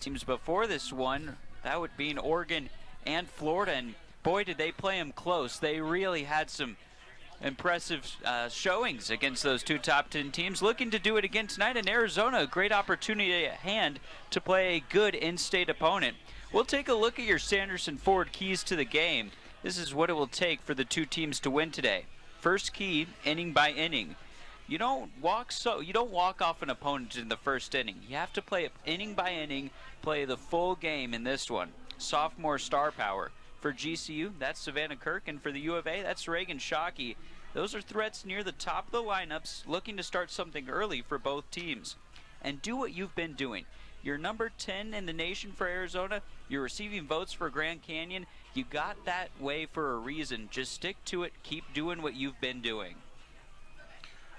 teams before this one. That would be in Oregon and Florida, and boy, did they play them close. They really had some impressive showings against those two top 10 teams. Looking to do it again tonight in Arizona. A great opportunity at hand to play a good in-state opponent. We'll take a look at your Sanderson Ford keys to the game. This is what it will take for the two teams to win today. First key, inning by inning. You don't walk off an opponent in the first inning. You have to play it inning by inning, play the full game in this one. Sophomore star power. For GCU, that's Savannah Kirk, and for the U of A, that's Reagan Shockey. Those are threats near the top of the lineups, looking to start something early for both teams. And do what you've been doing. You're number 10 in the nation for Arizona. You're receiving votes for Grand Canyon. You got that way for a reason. Just stick to it. Keep doing what you've been doing.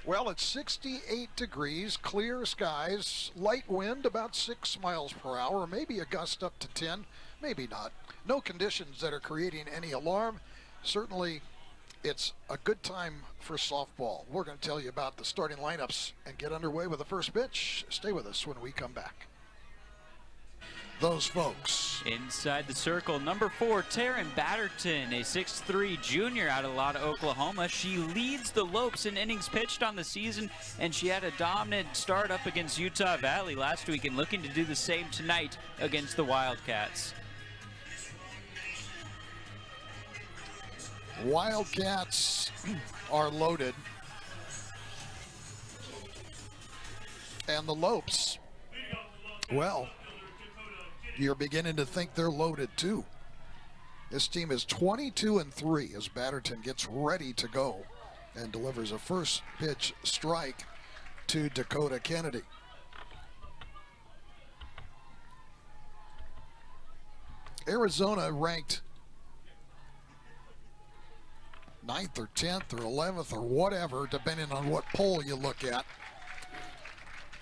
Well, it's 68 degrees, clear skies, light wind about 6 miles per hour, maybe a gust up to 10, maybe not. No conditions that are creating any alarm. Certainly, it's a good time for softball. We're going to tell you about the starting lineups and get underway with the first pitch. Stay with us when we come back. Those folks. Inside the circle, number 4, Taryn Batterton, a 6'3" junior out of Lotta, Oklahoma. She leads the Lopes in innings pitched on the season, and she had a dominant start up against Utah Valley last week and looking to do the same tonight against the Wildcats. Wildcats are loaded. And the Lopes, well, you're beginning to think they're loaded too. This team is 22-3 as Batterton gets ready to go and delivers a first pitch strike to Dakota Kennedy. Arizona ranked 9th or 10th or 11th or whatever, depending on what poll you look at.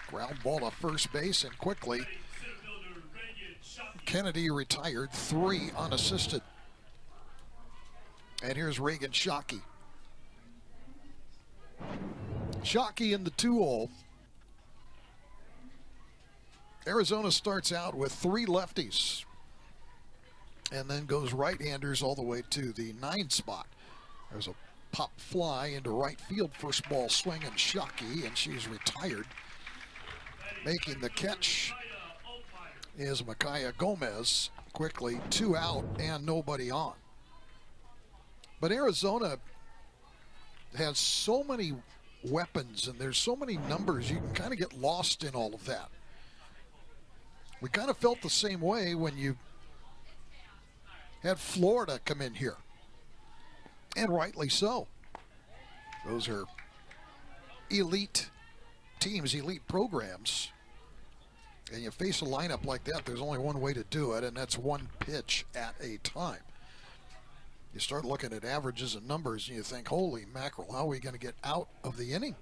Ground ball to first base, and quickly Kennedy retired, 3 unassisted. And here's Reagan Shockey. Shockey in the 2-0. Arizona starts out with 3 lefties and then goes right-handers all the way to the 9 spot. There's a pop fly into right field. First ball swinging Shockey, and she's retired. Making the catch is Micaiah Gomez. Quickly, 2 out and nobody on. But Arizona has so many weapons and there's so many numbers, you can kind of get lost in all of that. We kind of felt the same way when you had Florida come in here. And rightly so. Those are elite teams, elite programs. And you face a lineup like that, there's only one way to do it, and that's one pitch at a time. You start looking at averages and numbers, and you think, holy mackerel, how are we going to get out of the inning?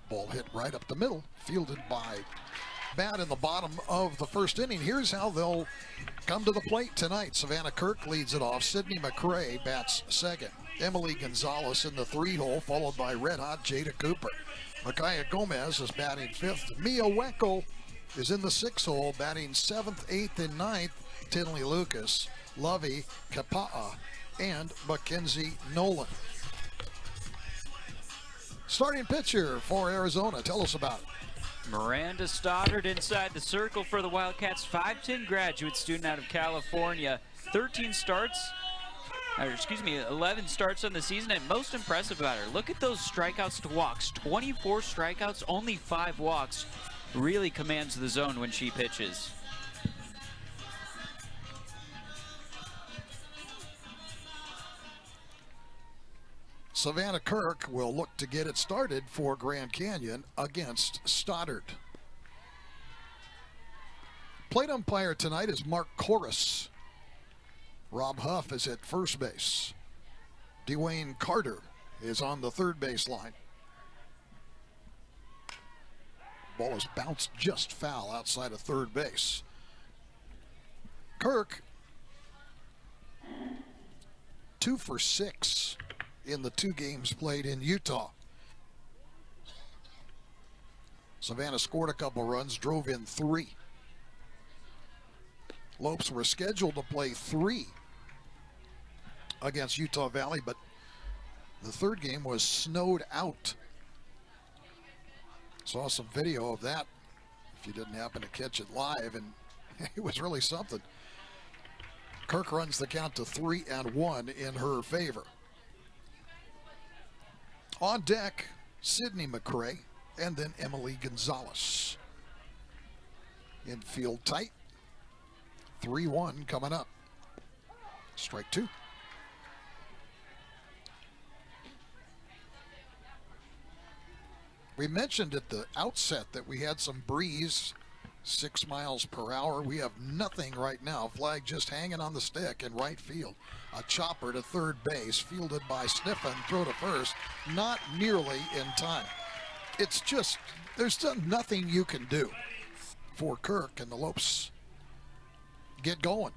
Ball hit right up the middle, fielded by Bat in the bottom of the first inning. Here's how they'll come to the plate tonight. Savannah Kirk leads it off. Sydney McCray bats second. Emily Gonzalez in the 3-hole, followed by red-hot Jada Cooper. Micaiah Gomez is batting 5th. Mia Weckel is in the 6-hole, batting 7th, 8th, and 9th. Tinley Lucas, Lovey Kapa'a, and Mackenzie Nolan. Starting pitcher for Arizona, tell us about it. Miranda Stoddard inside the circle for the Wildcats, 5'10" graduate student out of California. 11 starts on the season, and most impressive about her, look at those strikeouts to walks. 24 strikeouts, only 5 walks. Really commands the zone when she pitches. Savannah Kirk will look to get it started for Grand Canyon against Stoddard. Plate umpire tonight is Mark Corus. Rob Huff is at first base. Dwayne Carter is on the third base line. Ball is bounced just foul outside of third base. Kirk, 2 for 6 in the 2 games played in Utah. Savannah scored a couple runs, drove in 3. Lopes were scheduled to play 3 against Utah Valley, but the third game was snowed out. Saw some video of that if you didn't happen to catch it live, and it was really something. Kirk runs the count to 3-1 in her favor. On deck, Sydney McCray and then Emily Gonzalez. Infield tight. 3-1 coming up. Strike 2. We mentioned at the outset that we had some breeze, 6 miles per hour. We have nothing right now. Flag just hanging on the stick in right field. A chopper to third base, fielded by Sniffen, throw to first, not nearly in time. It's just, there's nothing you can do for Kirk, and the Lopes get going.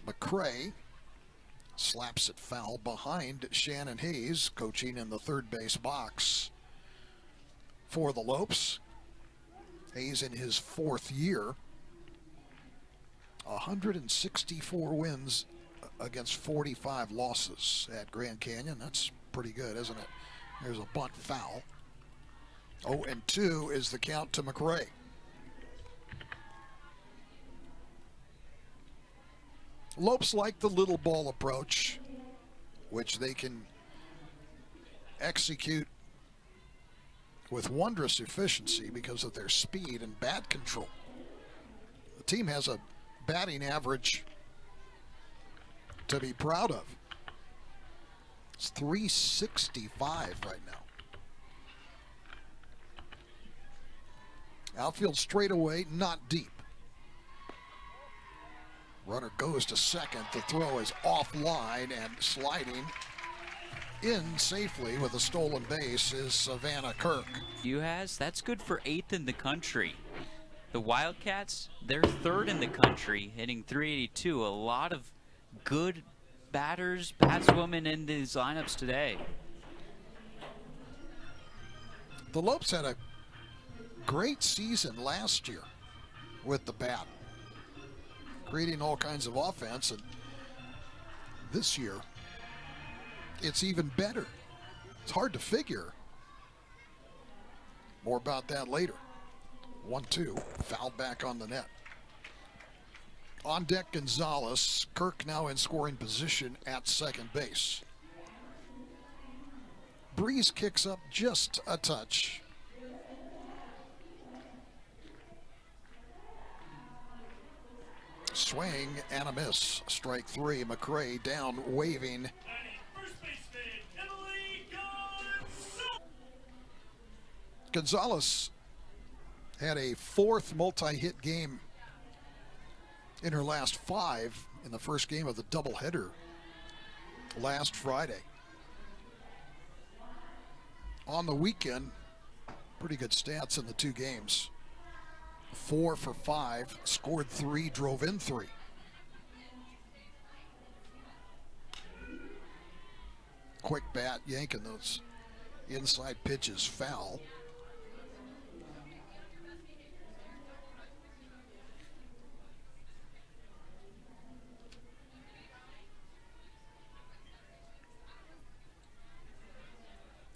McCray slaps it foul behind Shannon Hayes, coaching in the third base box for the Lopes. Hayes in his 4th year. 164 wins against 45 losses at Grand Canyon. That's pretty good, isn't it? There's a bunt foul. 0-2 is the count to McCray. Lopes like the little ball approach, which they can execute with wondrous efficiency because of their speed and bat control. The team has a batting average to be proud of. It's .365 right now. Outfield straightaway, not deep. Runner goes to second. The throw is offline, and sliding in safely with a stolen base is Savannah Kirk. That's good for 8th in the country. The Wildcats, they're 3rd in the country, hitting .382. A lot of good batters, batswomen in these lineups today. The Lopes had a great season last year with the bat, creating all kinds of offense, and this year it's even better. It's hard to figure. More about that later. 1-2, foul back on the net. On deck, Gonzalez. Kirk now in scoring position at second base. Breeze kicks up just a touch. Swing and a miss. Strike 3. McCray down, waving. Gonzalez had a 4th multi-hit game in her last 5 in the first game of the doubleheader last Friday. On the weekend, pretty good stats in the 2 games. 4 for 5, scored 3, drove in 3. Quick bat, yanking those inside pitches foul.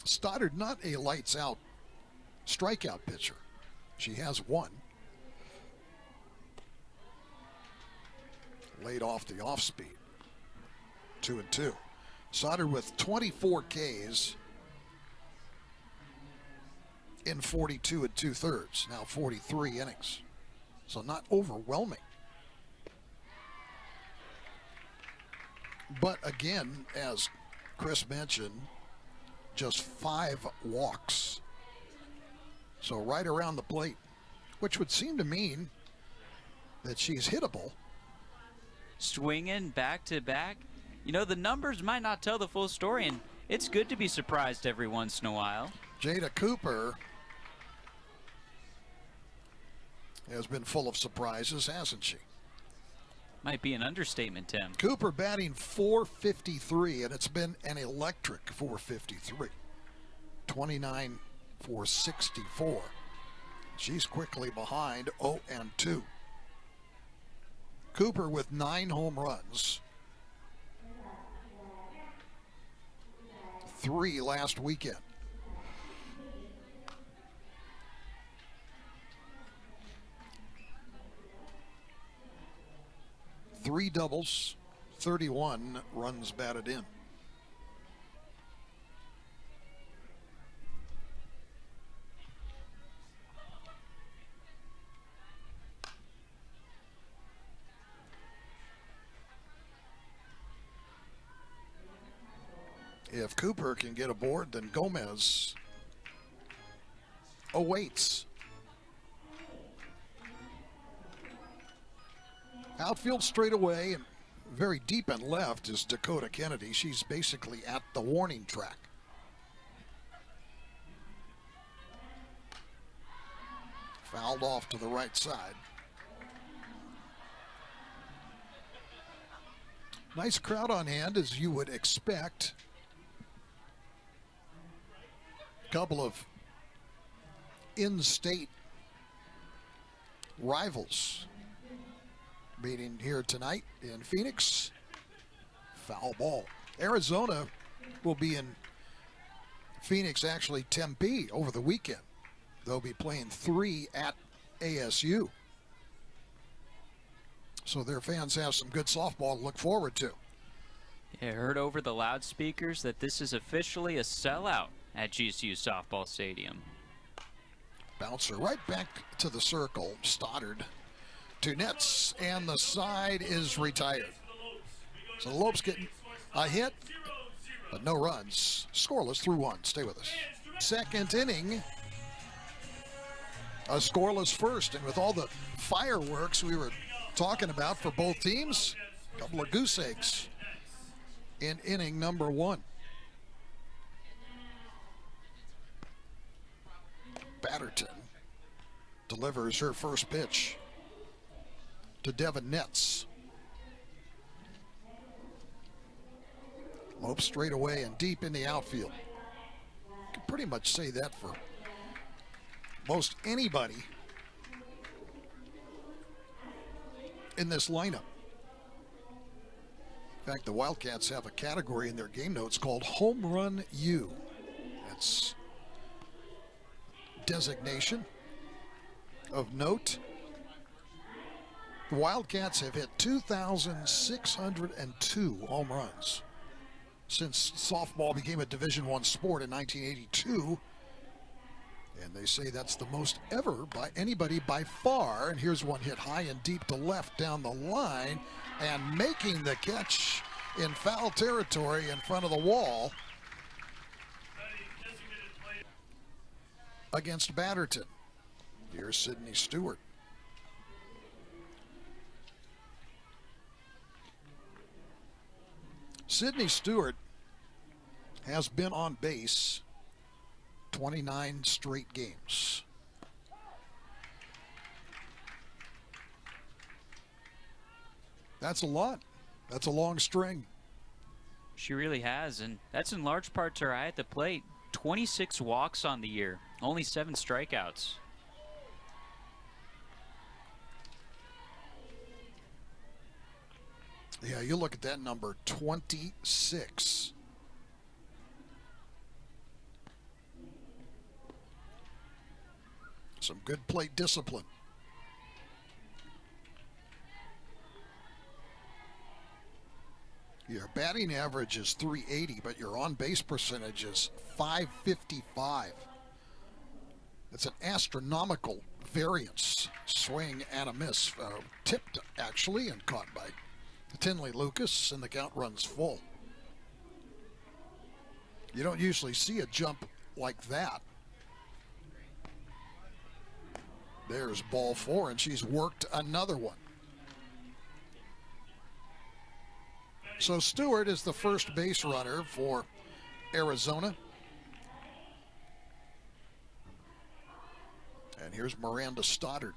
Stoddard, not a lights-out strikeout pitcher. She has 1. Laid off the off-speed. 2-2. Stoddard with 24 Ks in 42 2/3. Now 43 innings. So not overwhelming. But again, as Chris mentioned, just 5 walks. So right around the plate, which would seem to mean that she's hittable. Swinging back to back. You know, the numbers might not tell the full story, and it's good to be surprised every once in a while. Jada Cooper has been full of surprises, hasn't she? Might be an understatement, Tim. Cooper batting .453, and it's been an electric .453. 29 for 64. She's quickly behind 0-2. Cooper with 9 home runs. 3 last weekend. Three doubles, 31 runs batted in. If Cooper can get aboard, then Gomez awaits. Outfield straight away and very deep and left is Dakota Kennedy. She's basically at the warning track. Fouled off to the right side. Nice crowd on hand, as you would expect. Couple of in-state rivals meeting here tonight in Phoenix. Foul ball. Arizona will be in Phoenix, actually Tempe, over the weekend. They'll be playing 3 at ASU. So their fans have some good softball to look forward to. I heard over the loudspeakers that this is officially a sellout at GCU Softball Stadium. Bouncer right back to the circle. Stoddard to nets, and the side is retired. So the Lopes getting a hit, but no runs. Scoreless through 1. Stay with us. Second inning, a scoreless first, and with all the fireworks we were talking about for both teams, a couple of goose eggs in inning number 1. Batterton delivers her first pitch to Devin Netz. Lopes straight away and deep in the outfield. You can pretty much say that for most anybody in this lineup. In fact, the Wildcats have a category in their game notes called Home Run U. That's designation of note. The Wildcats have hit 2,602 home runs since softball became a Division I sport in 1982. And they say that's the most ever by anybody by far. And here's one hit high and deep to left down the line, and making the catch in foul territory in front of the wall against Batterton. Here's Sydney Stewart. Sydney Stewart has been on base 29 straight games. That's a lot. That's a long string. She really has, and that's in large part to her eye at the plate. 26 walks on the year, only 7 strikeouts. Yeah, you look at that number, 26. Some good plate discipline. Your batting average is .380, but your on-base percentage is .555. That's an astronomical variance. Swing and a miss. Tipped, actually, and caught by Tinley Lucas, and the count runs full. You don't usually see a jump like that. There's ball 4, and she's worked another one. So Stewart is the first base runner for Arizona. And here's Miranda Stoddard.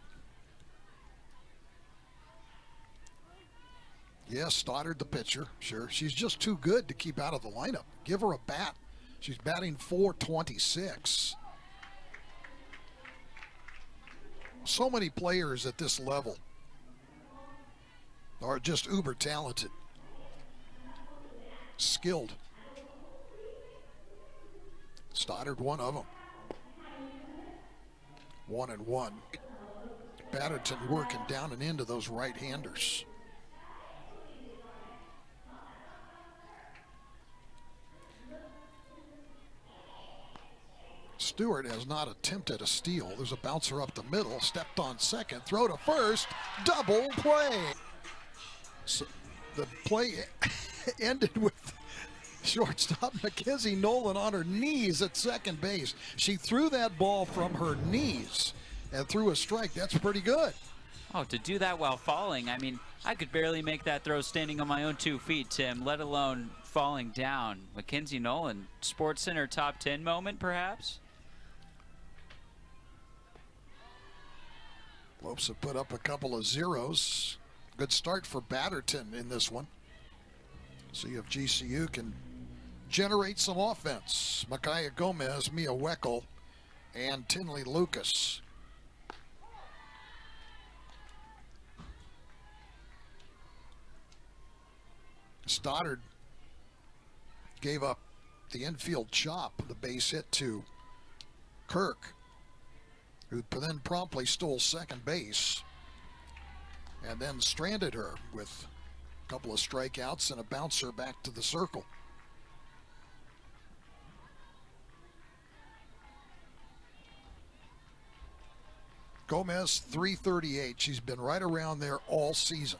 Yes, Stoddard the pitcher, sure. She's just too good to keep out of the lineup. Give her a bat. She's batting .426. So many players at this level are just uber talented, skilled. Stoddard, one of them. 1-1. Batterton working down and into those right-handers. Stewart has not attempted a steal. There's a bouncer up the middle, stepped on second, throw to first, double play. So the play ended with shortstop Mackenzie Nolan on her knees at second base. She threw that ball from her knees and threw a strike. That's pretty good. Oh, to do that while falling, I mean, I could barely make that throw standing on my own 2 feet, Tim, let alone falling down. Mackenzie Nolan, SportsCenter top 10 moment, perhaps? Lopes have put up a couple of zeros. Good start for Batterton in this one. See if GCU can generate some offense. Micaiah Gomez, Mia Weckel, and Tinley Lucas. Stoddard gave up the infield chop, the base hit to Kirk, who then promptly stole second base and then stranded her with a couple of strikeouts and a bouncer back to the circle. Gomez, 338. She's been right around there all season.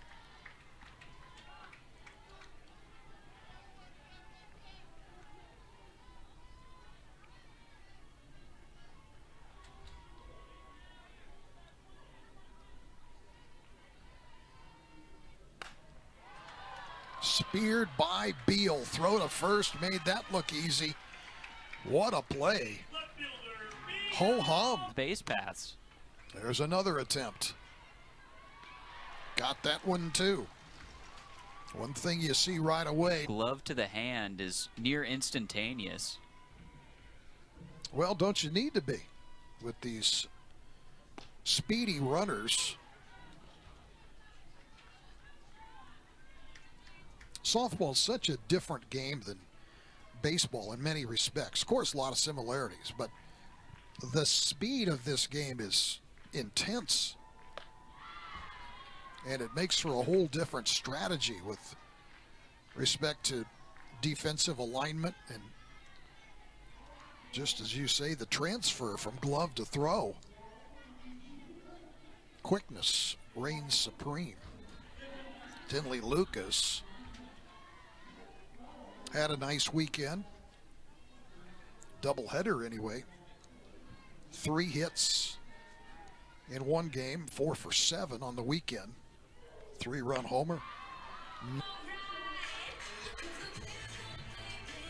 Speared by Beal. Throw to first, made that look easy. What a play. Ho hum. Base paths. There's another attempt. Got that one too. One thing you see right away. Glove to the hand is near instantaneous. Well, don't you need to be with these speedy runners? Softball is such a different game than baseball in many respects. Of course, a lot of similarities, but the speed of this game is intense. And it makes for a whole different strategy with respect to defensive alignment and, just as you say, the transfer from glove to throw. Quickness reigns supreme. Tinley Lucas had a nice weekend. Doubleheader anyway. 3 hits in one game, 4 for 7 on the weekend. 3-run homer.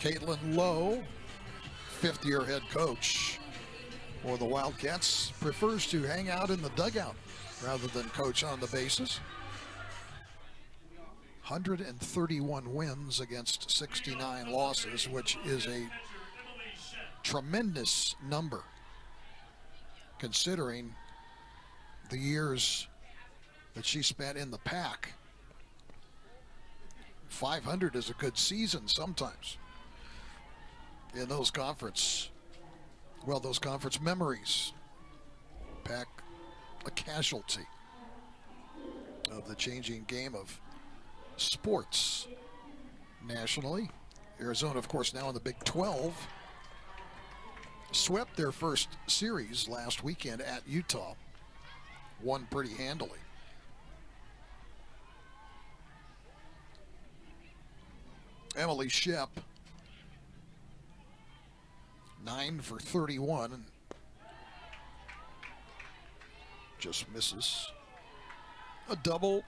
Caitlin Lowe, 5th-year head coach for the Wildcats, prefers to hang out in the dugout rather than coach on the bases. 131 wins against 69 losses, which is a tremendous number considering the years that she spent in the pack. 500 is a good season sometimes in those conference memories. Pack a casualty of the changing game of sports nationally. Arizona, of course, now in the Big 12. Swept their first series last weekend at Utah. Won pretty handily. Emily Shep, 9 for 31. And just misses. A double,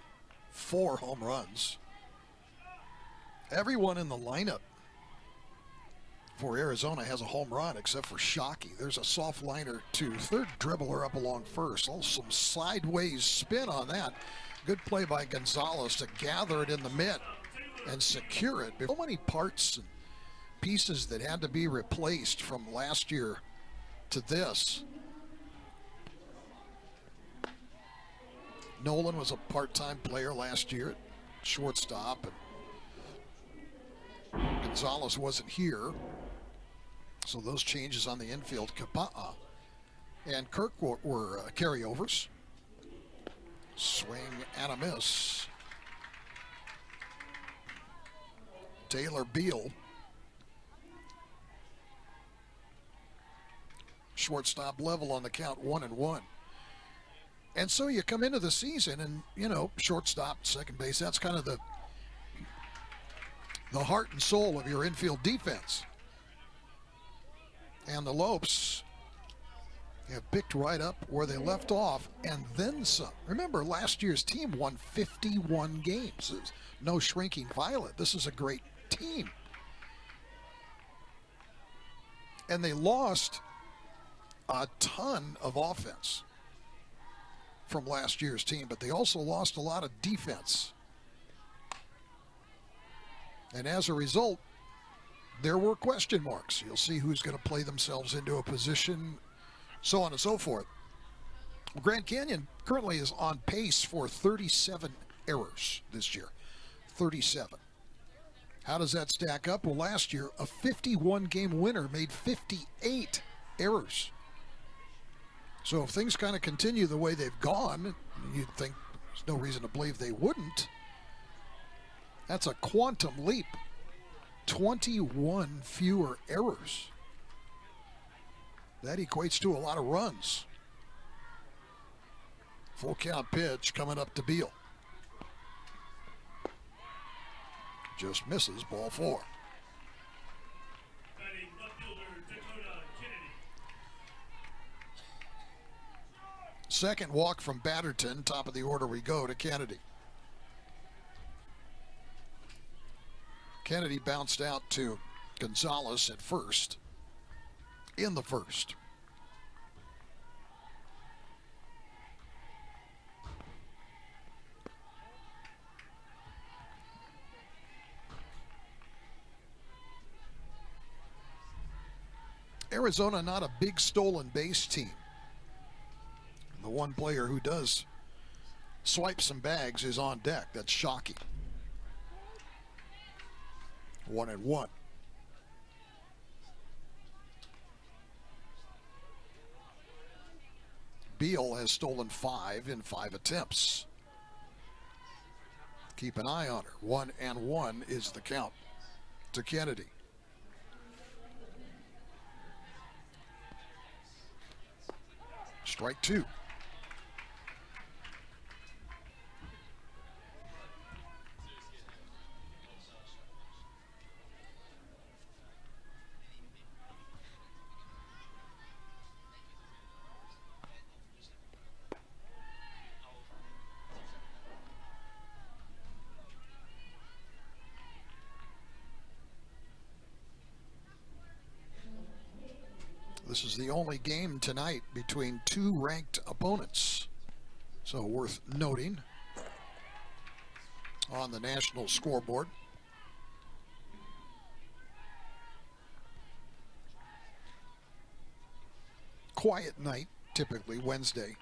4 home runs. Everyone in the lineup for Arizona has a home run except for Shockey. There's a soft liner to third, dribbler up along first. Oh, some sideways spin on that. Good play by Gonzalez to gather it in the mid and secure it. So many parts and pieces that had to be replaced from last year to this. Nolan was a part-time player last year at shortstop, and Gonzalez wasn't here. So those changes on the infield, Kapa'a and Kirk were carryovers. Swing and a miss. Taylor Beal, shortstop level on the count, 1-1. And so you come into the season and, you know, shortstop, second base, that's kind of the heart and soul of your infield defense. And the Lopes have picked right up where they left off and then some. Remember, last year's team won 51 games. No shrinking violet. This is a great team. And they lost a ton of offense from last year's team, but they also lost a lot of defense. And as a result, there were question marks. You'll see who's going to play themselves into a position, so on and so forth. Grand Canyon currently is on pace for 37 errors this year. 37. How does that stack up? Well, last year, a 51-game winner made 58 errors. So if things kind of continue the way they've gone, you'd think there's no reason to believe they wouldn't. That's a quantum leap. 21 fewer errors. That equates to a lot of runs. Full count pitch coming up to Beal. Just misses, ball 4. Batting left fielder Dakota Kennedy. Second walk from Batterton. Top of the order we go to Kennedy. Kennedy bounced out to Gonzalez at first. In the first. Arizona not a big stolen base team. The one player who does swipe some bags is on deck. That's Shockey. 1-1. Beal has stolen 5 in 5 attempts. Keep an eye on her. 1-1 is the count to Kennedy. Strike 2. This is the only game tonight between 2 ranked opponents. So worth noting on the national scoreboard. Quiet night, typically Wednesday.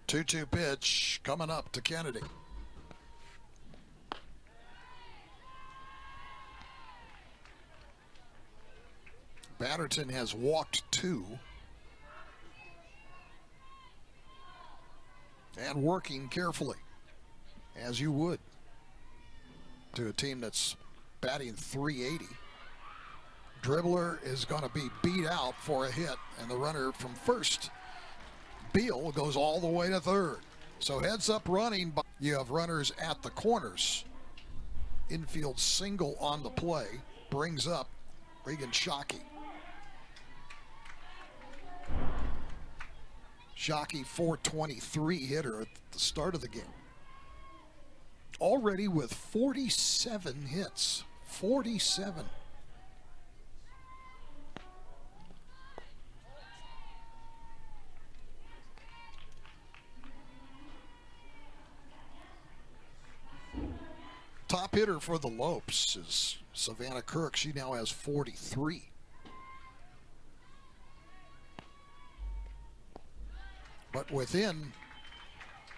Two-two pitch coming up to Kennedy. Batterton has walked 2. And working carefully, as you would, to a team that's batting .380. Dribbler is going to be beat out for a hit, and the runner from first, Beal, goes all the way to third. So heads up running. You have runners at the corners. Infield single on the play. Brings up Regan Shockey. Shockey, .423 hitter at the start of the game. Already with 47 hits. 47. Top top hitter for the Lopes is Savannah Kirk. She now has 43. But within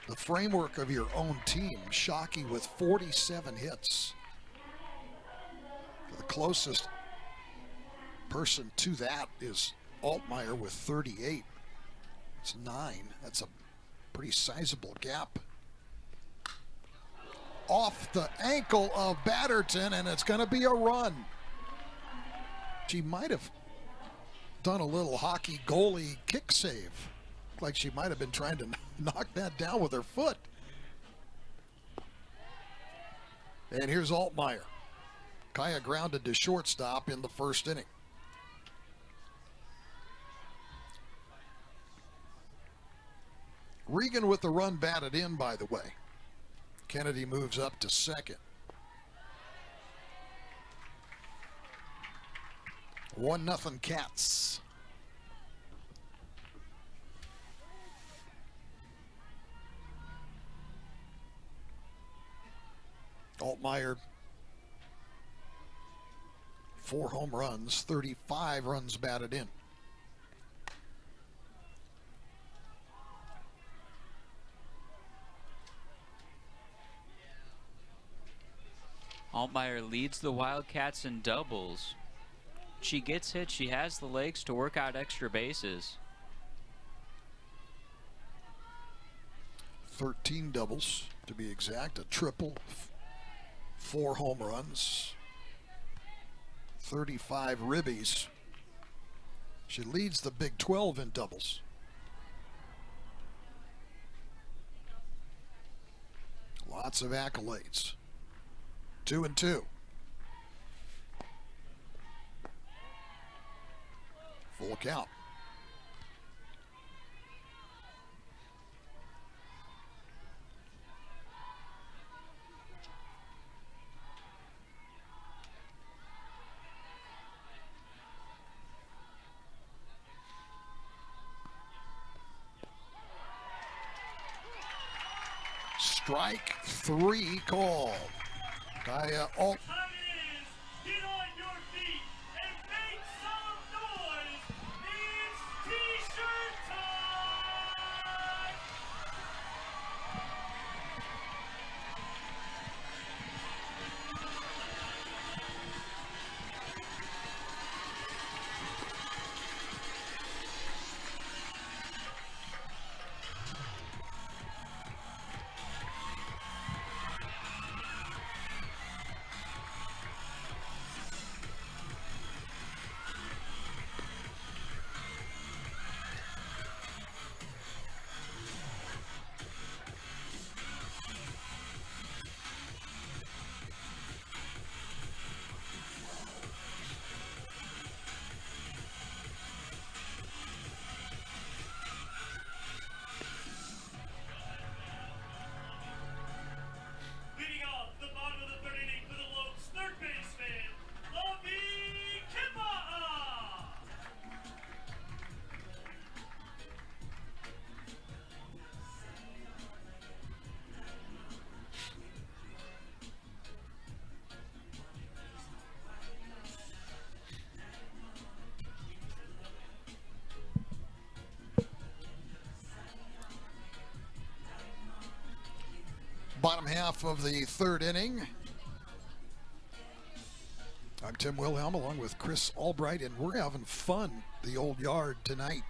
the framework of your own team, Shockey with 47 hits. The closest person to that is Altmaier with 38. It's 9. That's a pretty sizable gap. Off the ankle of Batterton, and it's going to be a run. She might have done a little hockey goalie kick save. Like she might have been trying to knock that down with her foot. And here's Altmaier. Kaya grounded to shortstop in the first inning. Regan with the run batted in, by the way. Kennedy moves up to second. 1-0 Cats. Altmaier, 4 home runs, 35 runs batted in. Altmaier leads the Wildcats in doubles. She gets hit. She has the legs to work out extra bases. 13 doubles, to be exact, a triple, 4 home runs, 35 ribbies. She leads the Big 12 in doubles. Lots of accolades. 2-2. Full count. Strike 3 call. Kaya Alt. Time it is. Get on your feet and make some noise. It's T-shirt time. Leading off the bottom of the third inning for the Lopes, third baseman, Lovey Kipa'a. Bottom half of the third inning. I'm Tim Wilhelm along with Chris Albright, and we're having fun the old yard tonight.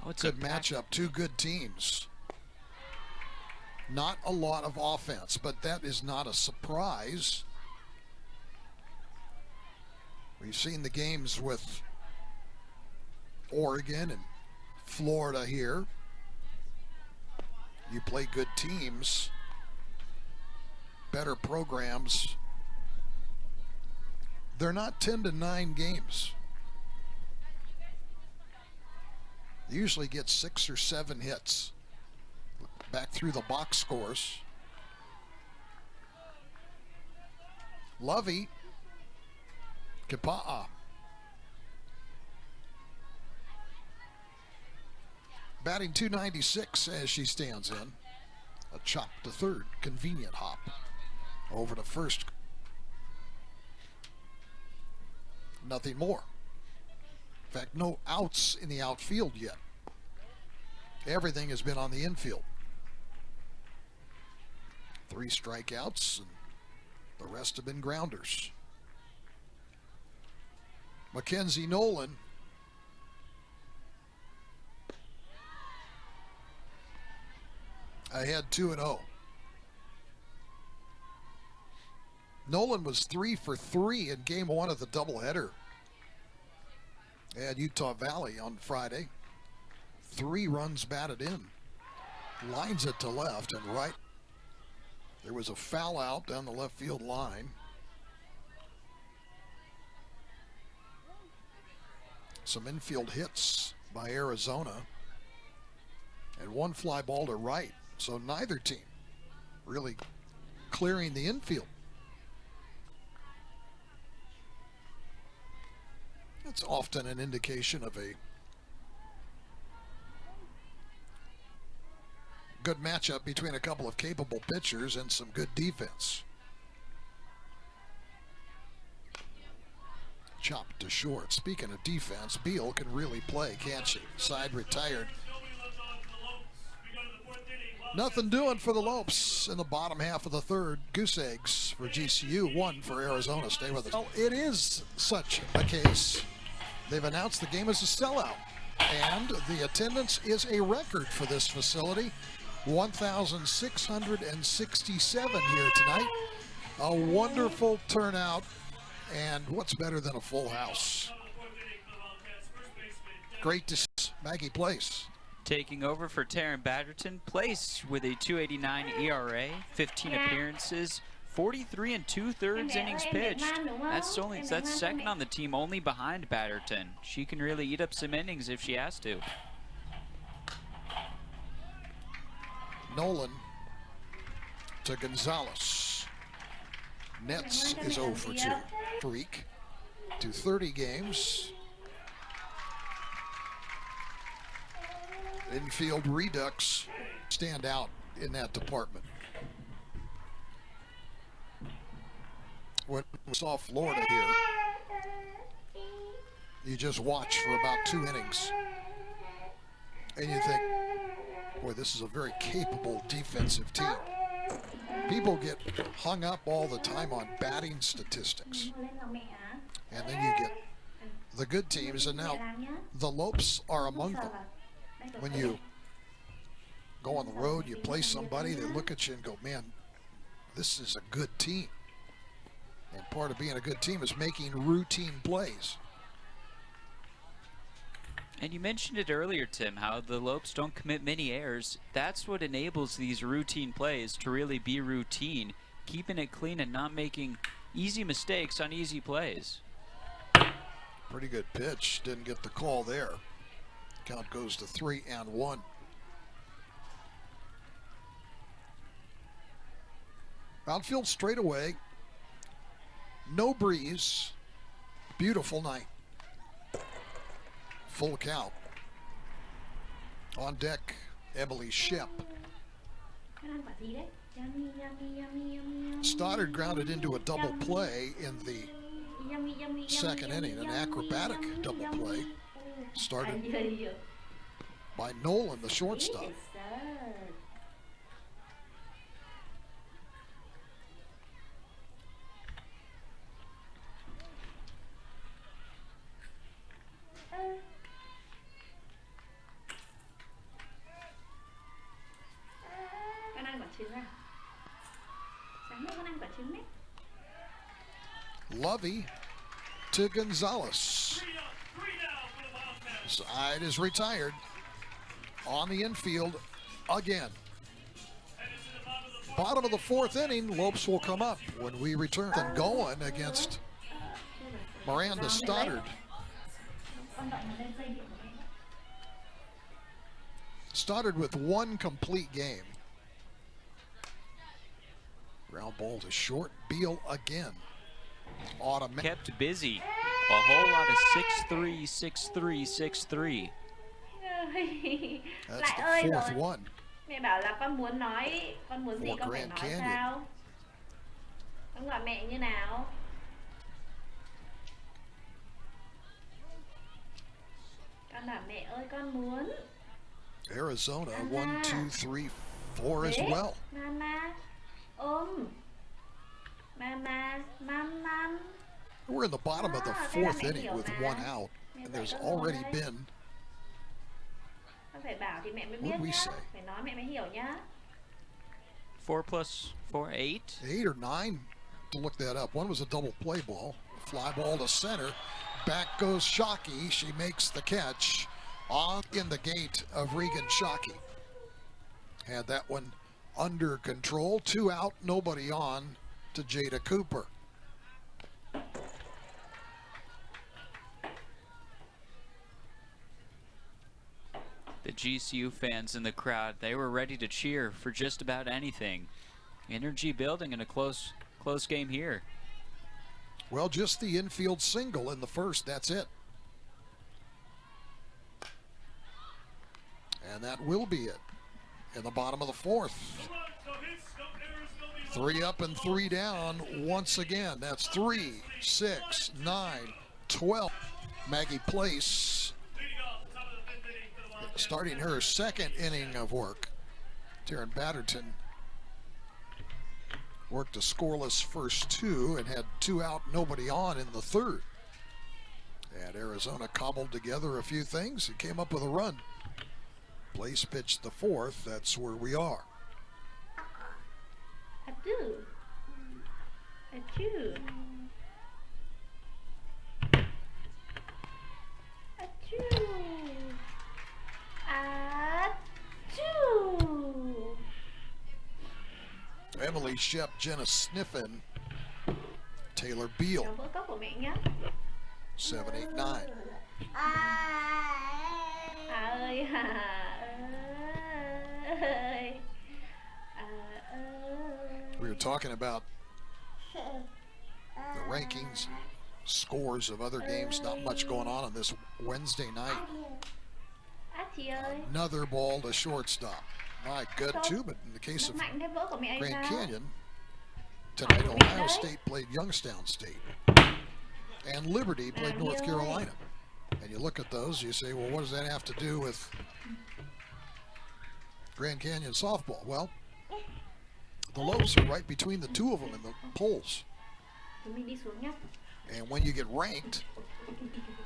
Oh, it's Good a packed- matchup, 2 good teams. Not a lot of offense, but that is not a surprise. We've seen the games with Oregon and Florida here. You play good teams, better programs. They're not 10-9 games. They usually get 6 or 7 hits. Back through the box scores. Lovey Kipa'a. Batting .296 as she stands in. A chop to third, convenient hop. Over to first. Nothing more. In fact, no outs in the outfield yet. Everything has been on the infield. 3 strikeouts, and the rest have been grounders. Mackenzie Nolan ahead 2-0. Nolan was 3 for 3 in game 1 of the doubleheader at Utah Valley on Friday. 3 runs batted in. Lines it to left and right. There was a foul out down the left field line. Some infield hits by Arizona. And 1 fly ball to right. So neither team really clearing the infield. That's often an indication of a good matchup between a couple of capable pitchers and some good defense. Chopped to short. Speaking of defense, Beal can really play, can't she? Side retired. Nothing doing for the Lopes in the bottom half of the third. Goose eggs for GCU, 1 for Arizona. Stay with us. Well, it is such a case. They've announced the game as a sellout, and the attendance is a record for this facility. 1,667 here tonight. A wonderful turnout, and what's better than a full house? Great to see Maggie Place. Taking over for Taryn Badgerton. Place with a 2.89 ERA, 15 appearances, 43 2/3 innings pitched. That's second on the team, only behind Badgerton. She can really eat up some innings if she has to. Nolan to Gonzalez. Nets is 0 for 2. Freak to 30 games. Infield redux stand out in that department. When we saw Florida here, you just watch for about 2 innings and you think, boy, this is a very capable defensive team. People get hung up all the time on batting statistics, and then you get the good teams, and now the Lopes are among them. When you go on the road, you play somebody, they look at you and go, man, this is a good team. And part of being a good team is making routine plays. And you mentioned it earlier, Tim, how the Lopes don't commit many errors. That's what enables these routine plays to really be routine, keeping it clean and not making easy mistakes on easy plays. Pretty good pitch. Didn't get the call there. Count goes to 3-1. Outfield straightaway. No breeze. Beautiful night. Full count. On deck, Emily Shep. Stoddard grounded into a double play in the second inning, an acrobatic double play started by Nolan, the shortstop. Lovey to Gonzalez. Side is retired. On the infield again. Bottom of the 4th inning, Lopes will come up when we return. And going against Miranda Stoddard. Stoddard with 1 complete game. Ground ball to short. Beal again. Kept busy. A whole lot of 6-3, 6-3, 6-3. That's the 4th one. Mẹ bảo là con muốn nói, con muốn gì For con phải Grand nói Canyon. sao? Con gọi mẹ như nào? Con bảo mẹ ơi con muốn. Arizona, Mama. 1, 2, 3, 4 as Đấy. well. Mama. Ôm. Mama. Mama. We're in the bottom of the Ah, fourth thế là mẹ inning hiểu with mà. one out, Mẹ and dạy there's con rồi. already been, Con phải bảo thì mẹ mới What biết did we nhá. say? Phải nói mẹ mới hiểu nhá. 4 plus 4, 8. 8 or 9 to look that up. One was a double play ball, fly ball to center. Back goes Shockey. She makes the catch off in the gate of Regan Shockey. Had that one under control. 2 out, nobody on to Jada Cooper. The GCU fans in the crowd, they were ready to cheer for just about anything. Energy building in a close game here. Well, just the infield single in the first, that's it. And that will be it in the bottom of the fourth. 3 up and 3 down once again. That's 3, 6, 9, 12. Maggie Place starting her second inning of work. Taryn Batterton worked a scoreless first 2 and had 2 out, nobody on in the third. And Arizona cobbled together a few things and came up with a run. Place pitched the fourth. That's where we are. Achoo. Achoo. Achoo. Achoo. Emily Shep, Jenna Sniffen, Taylor Beal, Cháu vỡ cốc của mẹ nhá. 7, 8, 9. À ơi, à ơi. À ơi. We were talking about the rankings, scores of other games. Not much going on this Wednesday night. À chị ơi. Another ball to shortstop. My good too, but in the case Nó of mạnh thế vỡ của mẹ hay Grand sao? Canyon, tonight Ohio State played Youngstown State. And Liberty played North Carolina. And you look at those, you say, well, what does that have to do with Grand Canyon softball? Well, the Lobes are right between the two of them in the polls. Chúng mình đi xuống nhá. And when you get ranked,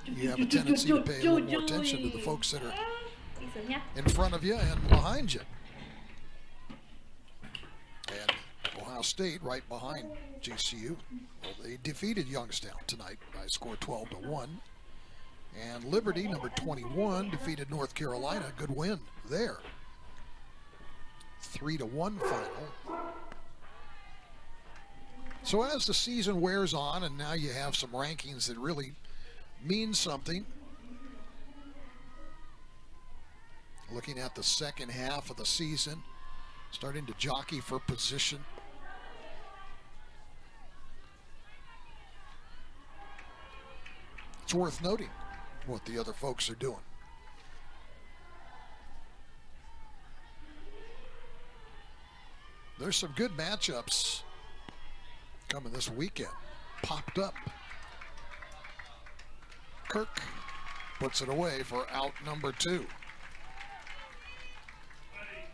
you have a tendency to pay a little more attention to the folks that are Đi xuống nhá. in front of you and behind you. And Ohio State right behind GCU. Well, they defeated Youngstown tonight by a score 12-1. And Liberty, number 21, defeated North Carolina. Good win there. 3-1 final. So as the season wears on, and now you have some rankings that really mean something. Looking at the second half of the season, starting to jockey for position. It's worth noting what the other folks are doing. There's some good matchups coming this weekend. Popped up. Kirk puts it away for out number 2.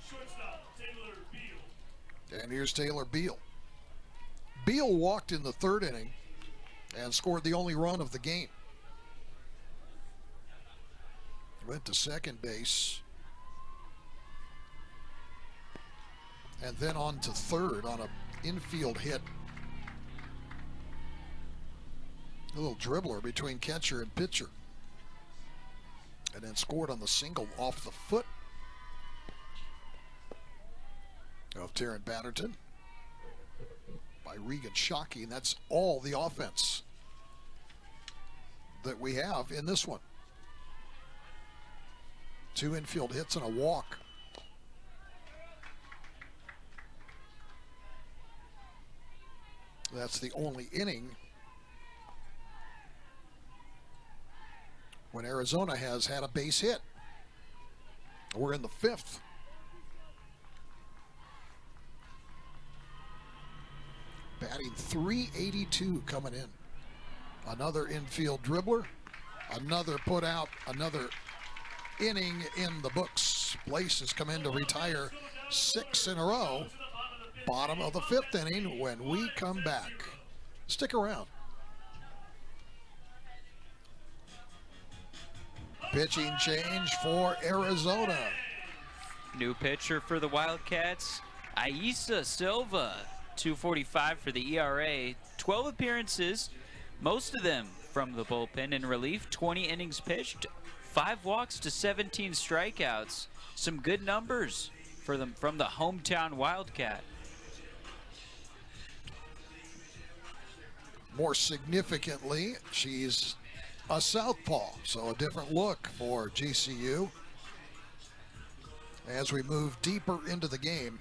Shortstop, Taylor Beal. And here's Taylor Beal. Beal walked in the third inning and scored the only run of the game. Went to second base. And then on to third on an infield hit. A little dribbler between catcher and pitcher. And then scored on the single off the foot of Taryn Batterton by Regan Shockey. And that's all the offense that we have in this one. 2 infield hits and a walk. That's the only inning when Arizona has had a base hit. We're in the 5th. batting .382 coming in. Another infield dribbler. Another put out. Another inning in the books. Blaze has come in to retire 6 in a row. Bottom of the 5th inning when we come back. Stick around. Pitching change for Arizona. New pitcher for the Wildcats, Aisa Silva, 2.45 for the ERA, 12 appearances, most of them from the bullpen in relief, 20 innings pitched, 5 walks to 17 strikeouts. Some good numbers for them from the hometown Wildcat. More significantly, she's a southpaw, so a different look for GCU. As we move deeper into the game,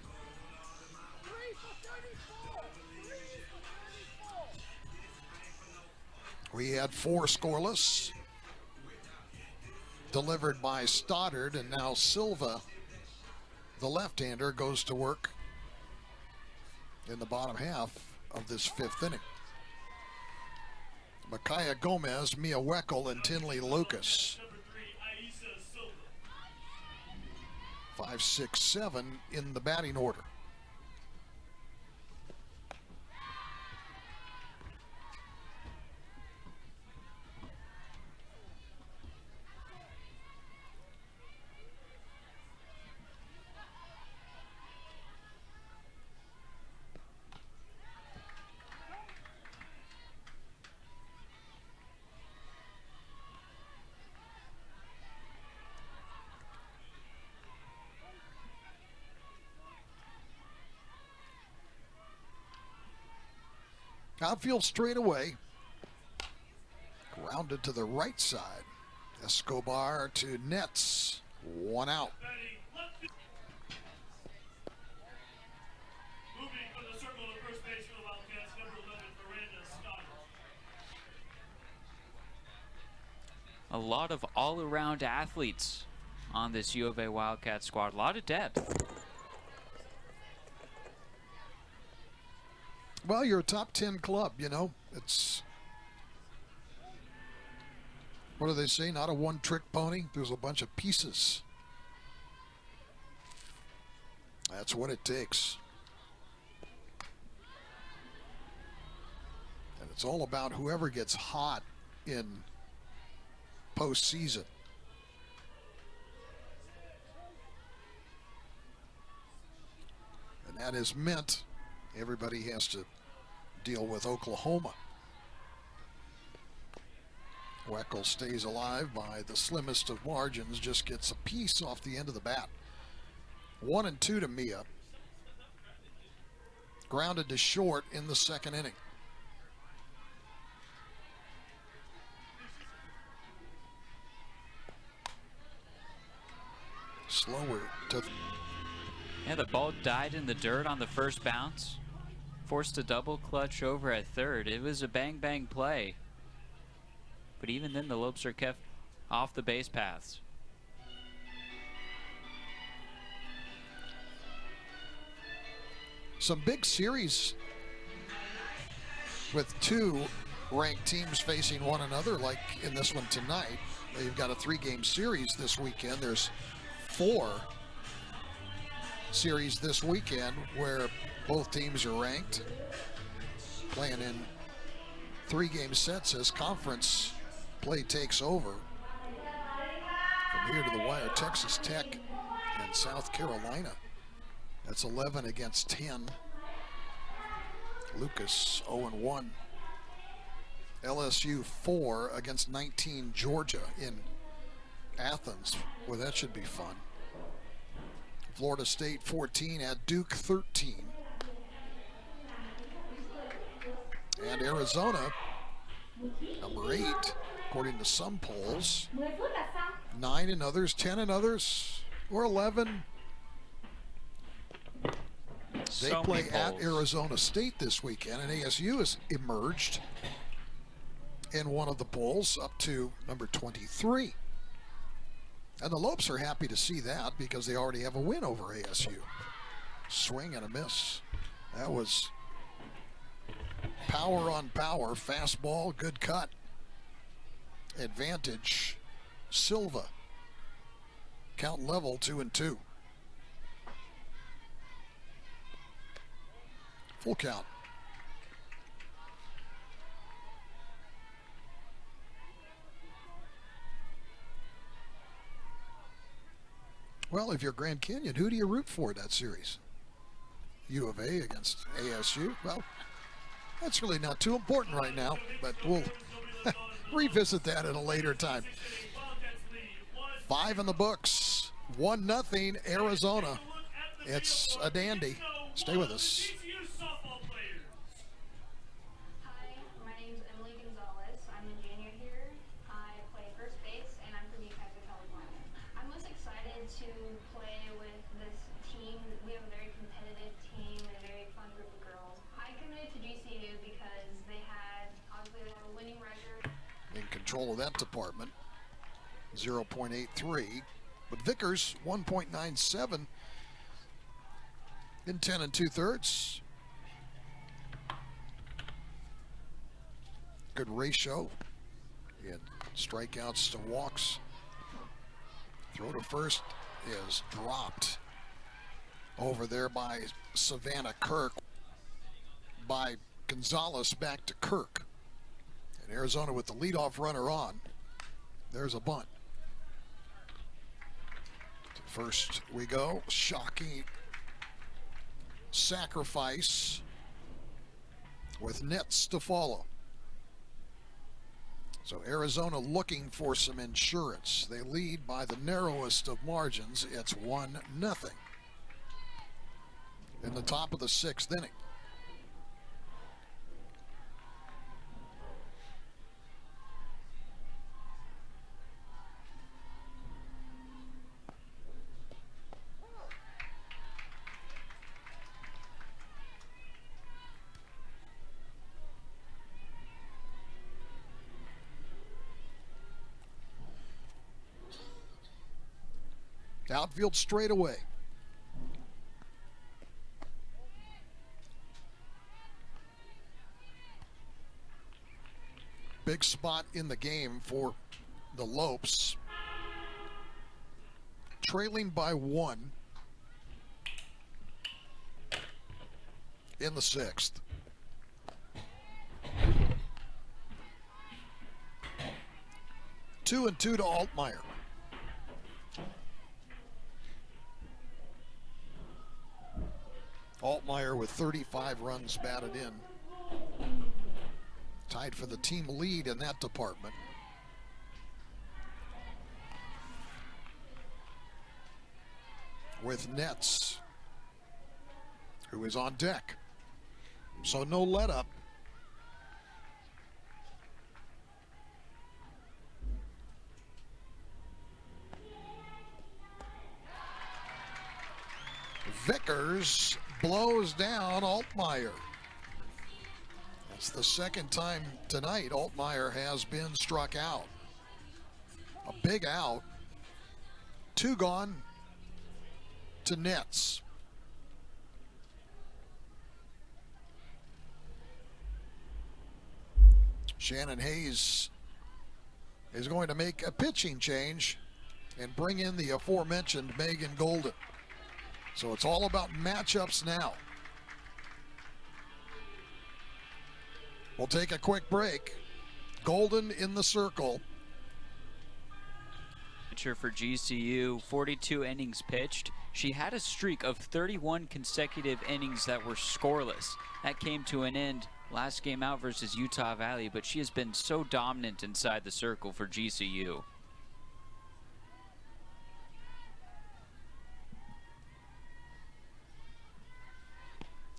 we had 4 scoreless, delivered by Stoddard, and now Silva, the left-hander, goes to work in the bottom half of this 5th inning. Micaiah Gomez, Mia Weckel, and Tinley Lucas. 5, 6, 7 in the batting order. Outfield straight away. Grounded to the right side. Escobar to Nets. 1 out. Moving from the circle to first base for the Wildcats, number 11, Miranda Scott. A lot of all-around athletes on this U of A Wildcat squad. A lot of depth. Well, you're a top 10 club, you know. It's, what do they say? Not a one-trick pony. There's a bunch of pieces. That's what it takes. And it's all about whoever gets hot in postseason. And that is meant everybody has to deal with Oklahoma. Weckel stays alive by the slimmest of margins, just gets a piece off the end of the bat. 1 and 2 to Mia. Grounded to short in the 2nd inning. Slower to... Yeah, the ball died in the dirt on the first bounce. Forced a double clutch over at third. It was a bang-bang play. But even then, the Lopes are kept off the base paths. Some big series with 2 ranked teams facing one another, like in this one tonight. They've got a 3-game series this weekend. There's 4 series this weekend where both teams are ranked, playing in 3-game sets as conference play takes over. From here to the wire, Texas Tech and South Carolina. That's 11 against 10. Lucas 0-1. LSU 4 against 19 Georgia in Athens. Well, that should be fun. Florida State 14 at Duke 13. And Arizona, number 8, according to some polls. 9 in others, 10 in others, or 11. They play at Arizona State this weekend, and ASU has emerged in one of the polls up to number 23. And the Lopes are happy to see that because they already have a win over ASU. Swing and a miss. That was power on power. Fastball, good cut. Advantage, Silva. Count level 2-2. Full count. Well, if you're Grand Canyon, who do you root for that series? U of A against ASU? Well, that's really not too important right now, but we'll revisit that at a later time. 5 in the books, 1-0 Arizona. It's a dandy. Stay with us. Hi, my name's Emily Gonzalez. I'm a junior here. I play first base, and I'm from Utica, California. I'm most excited to play with this team. We have a very competitive team and a very fun group of girls. I committed to GCU because they had, obviously, they have a winning record. In control of that department, 0.83. But Vickers, 1.97 in 10 2/3. Good ratio in strikeouts to walks. Throw to first is dropped over there by Savannah Kirk. By Gonzalez back to Kirk. And Arizona with the leadoff runner on. There's a bunt. To first we go. Shocking sacrifice with nets to follow. So Arizona looking for some insurance. They lead by the narrowest of margins. It's 1-0 in the top of the 6th inning. Outfield straight away. Big spot in the game for the Lopes. Trailing by 1 in the 6th. Two and 2 to Altmaier. Altmaier with 35 runs batted in. Tied for the team lead in that department. With Nets, who is on deck. So no let up. Vickers blows down Altmaier. That's the second time tonight Altmaier has been struck out. A big out. 2 gone to Nets. Shannon Hayes is going to make a pitching change and bring in the aforementioned Megan Golden. So it's all about matchups now. We'll take a quick break. Golden in the circle. Pitcher for GCU, 42 innings pitched. She had a streak of 31 consecutive innings that were scoreless. That came to an end last game out versus Utah Valley, but she has been so dominant inside the circle for GCU.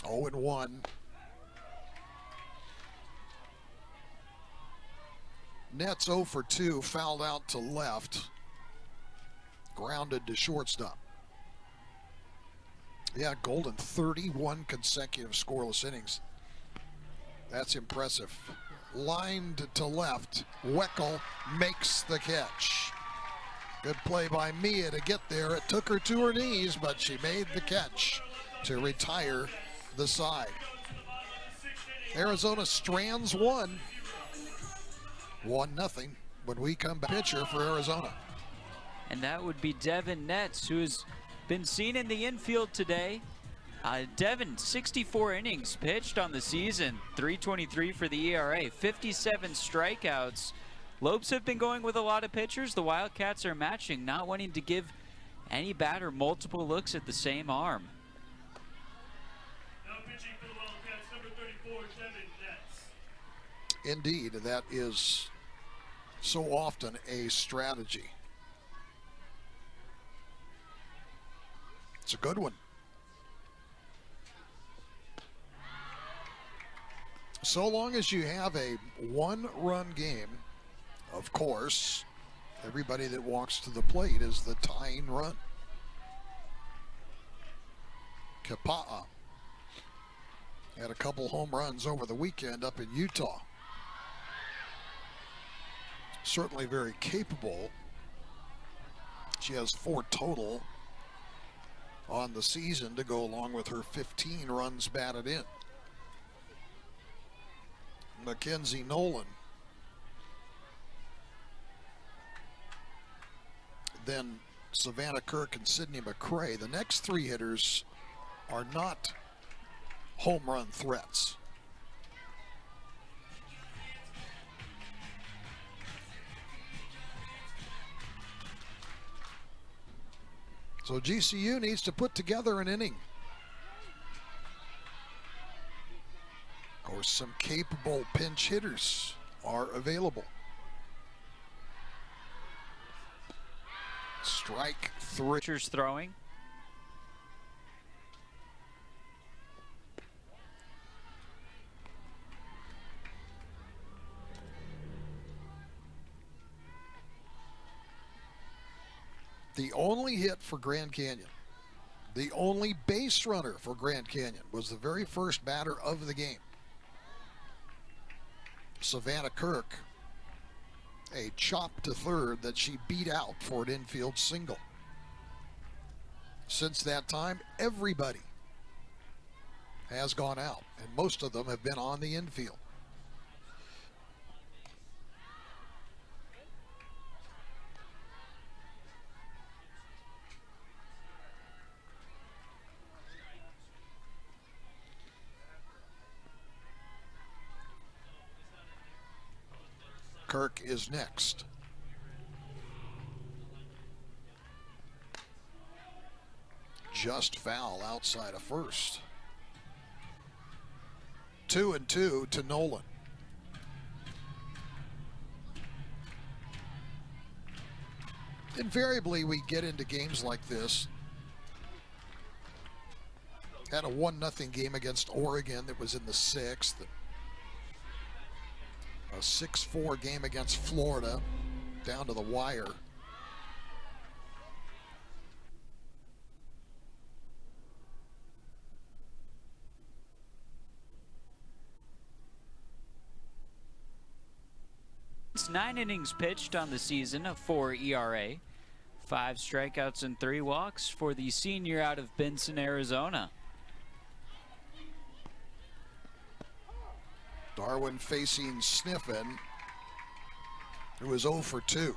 Oh, and 1. Nets 0 for 2, fouled out to left. Grounded to shortstop. Yeah, Golden, 31 consecutive scoreless innings. That's impressive. Lined to left. Weckel makes the catch. Good play by Mia to get there. It took her to her knees, but she made the catch to retire the side. Arizona strands one. 1-0 when we come back. Pitcher for Arizona. And that would be Devin Netz, who has been seen in the infield today. Devin, 64 innings pitched on the season, 3.23 for the ERA, 57 strikeouts. Lopes have been going with a lot of pitchers. The Wildcats are matching, not wanting to give any batter multiple looks at the same arm. Now pitching for the Wildcats, number 34, Devin Netz. Indeed, that is so often a strategy. It's a good one. So long as you have a one-run game, of course, everybody that walks to the plate is the tying run. Kapa'a had a couple home runs over the weekend up in Utah. Certainly very capable. She has 4 total on the season to go along with her 15 runs batted in. Mackenzie Nolan. Then Savannah Kirk and Sydney McCray. The next 3 hitters are not home run threats. So GCU needs to put together an inning. Of course, some capable pinch hitters are available. Strike 3. Pitchers throwing. The only hit for Grand Canyon, the only base runner for Grand Canyon, was the very first batter of the game. Savannah Kirk, a chop to third that she beat out for an infield single. Since that time, everybody has gone out, and most of them have been on the infield. Kirk is next. Just foul outside of first. 2-2 to Nolan. Invariably, we get into games like this. Had a 1-0 game against Oregon that was in the 6th. A 6-4 game against Florida, down to the wire. It's 9 innings pitched on the season, a 4 ERA, 5 strikeouts and 3 walks for the senior out of Benson, Arizona. Darwin facing Sniffen, who is 0 for 2.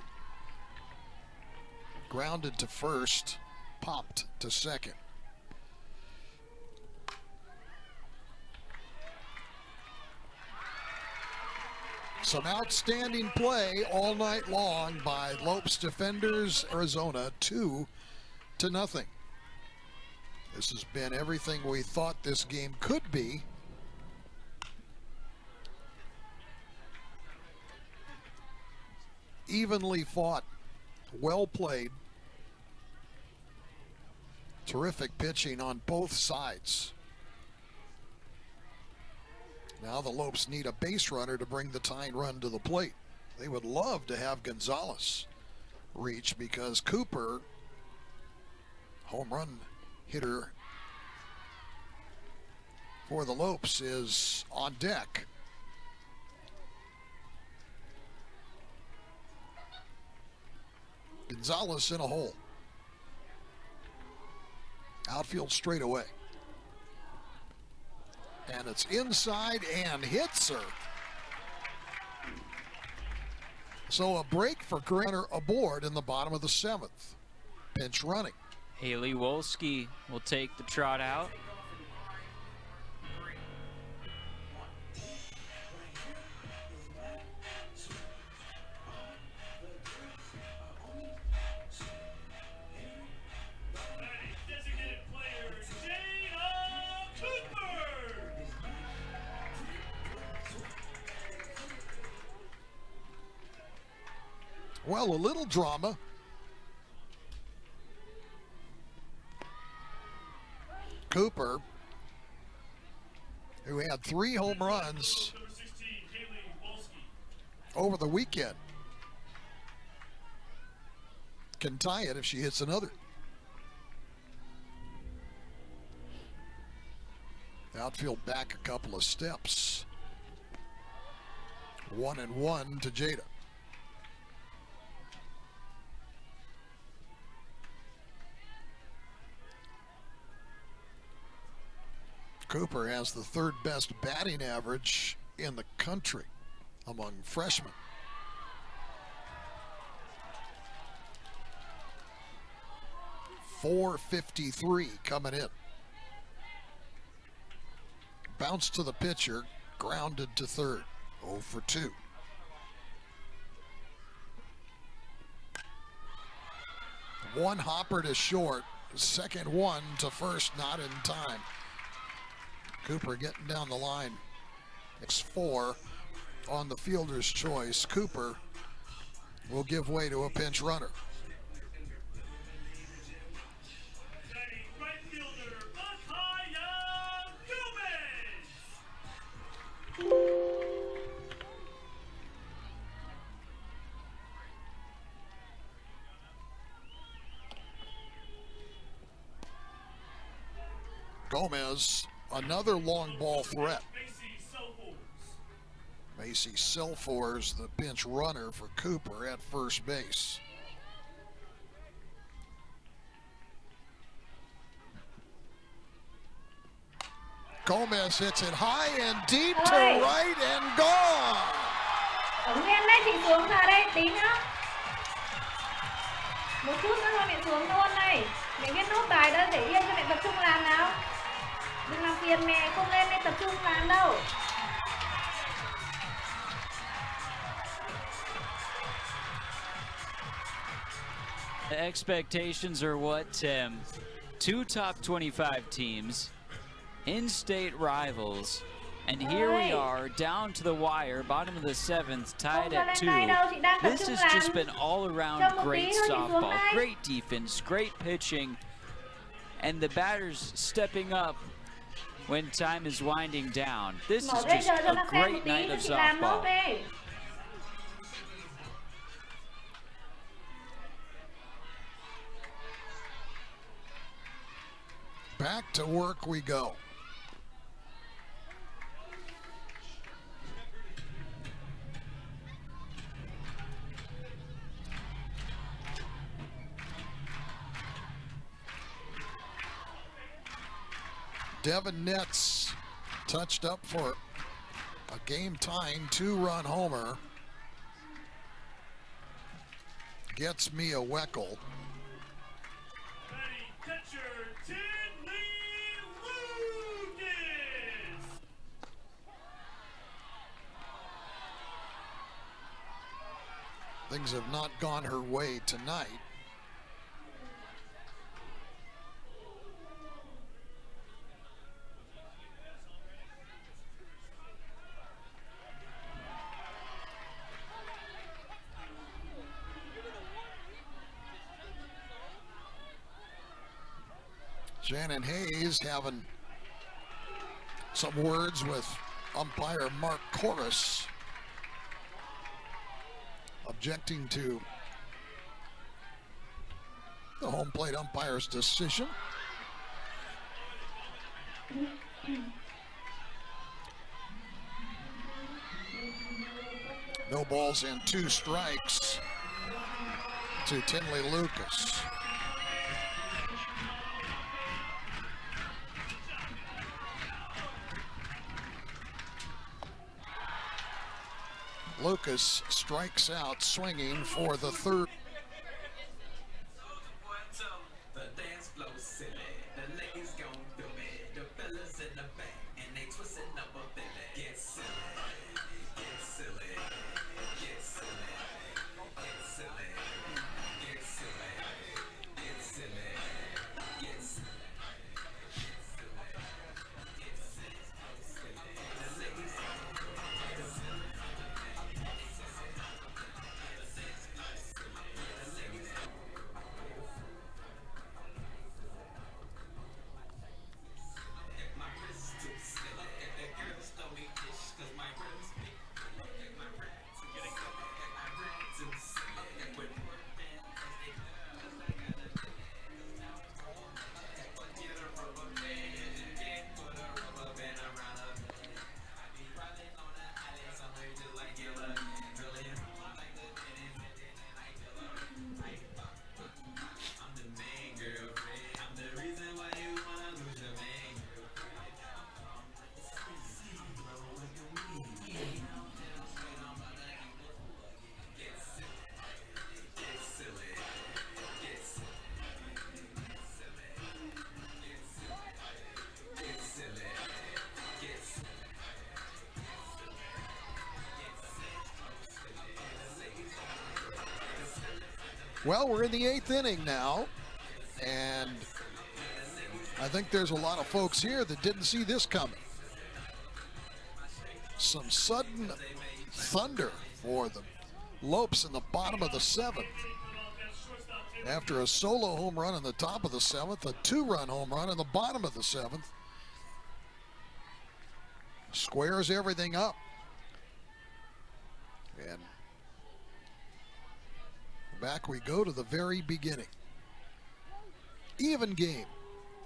Grounded to first, popped to second. Some outstanding play all night long by Lopes defenders, Arizona, 2-0. This has been everything we thought this game could be. Evenly fought, well played, terrific pitching on both sides. Now the Lopes need a base runner to bring the tying run to the plate. They would love to have Gonzalez reach because Cooper, home run hitter for the Lopes, is on deck. Gonzalez in a hole. Outfield straight away. And it's inside and hits her. So a break for Greener aboard in the bottom of the 7th. Pinch running. Haley Wolski will take the trot out. Designated player Jada Cooper. Well, a little drama. Cooper, who had 3 home runs Number 16, Haley Wolski. over the weekend, can tie it if she hits another. Outfield back a couple of steps. 1-1 to Jada. Cooper has the 3rd best batting average in the country among freshmen. .453 coming in. Bounce to the pitcher, grounded to 3rd. 0 for 2. One hopper to short, second one to first, not in time. Cooper getting down the line. It's 4 on the fielder's choice. Cooper will give way to a pinch runner. Batting right fielder Makaya Gomez. Gomez, another long ball threat. Macy Selfors. Macy Selfors, the pinch runner for Cooper at first base. Gomez hits it high and deep to Ôi. right and gone. Ở nguyên đây, chị xuống ra đây tí nhá. Một chút nữa thôi mẹ xuống luôn này. Mẹ viết nốt bài đó để yên cho mẹ tập trung làm nào. Đừng làm phiền mẹ, không lên đây tập trung làm đâu. The expectations are what, Tim? 2 top 25 teams, in-state rivals, and here we Ôi. are down to the wire, bottom of the 7th, tied Không cho at lên 2. đây đâu, chị đang tập This trung has just làm. been all around Cho một great tí thôi, chị xuống softball, đây. great defense, great pitching, and the batters stepping up when time is winding down. This Mở is bây just giờ cho a nó xem một great tí night cho of chị làm nốt softball. đi. Back to work we go. Devin Nets touched up for a game-tying 2-run homer. Gets Mia Weckel. Batting catcher Tinley Lucas. Things have not gone her way tonight. Shannon Hayes having some words with umpire Mark Corus, objecting to the home plate umpire's decision. No balls and 2 strikes to Tinley Lucas. Lucas strikes out swinging for the third. The dance flow silly. The ladies gon' do it. The fellas in the back and they twisting up a belly. Get silly. Get silly. Get silly. Get silly. Get silly. Get silly. Get silly. Well, we're in the 8th inning now, and I think there's a lot of folks here that didn't see this coming. Some sudden thunder for the Lopes in the bottom of the 7th. After a solo home run in the top of the 7th, a 2-run home run in the bottom of the 7th. Squares everything up. And back we go to the very beginning. Even game.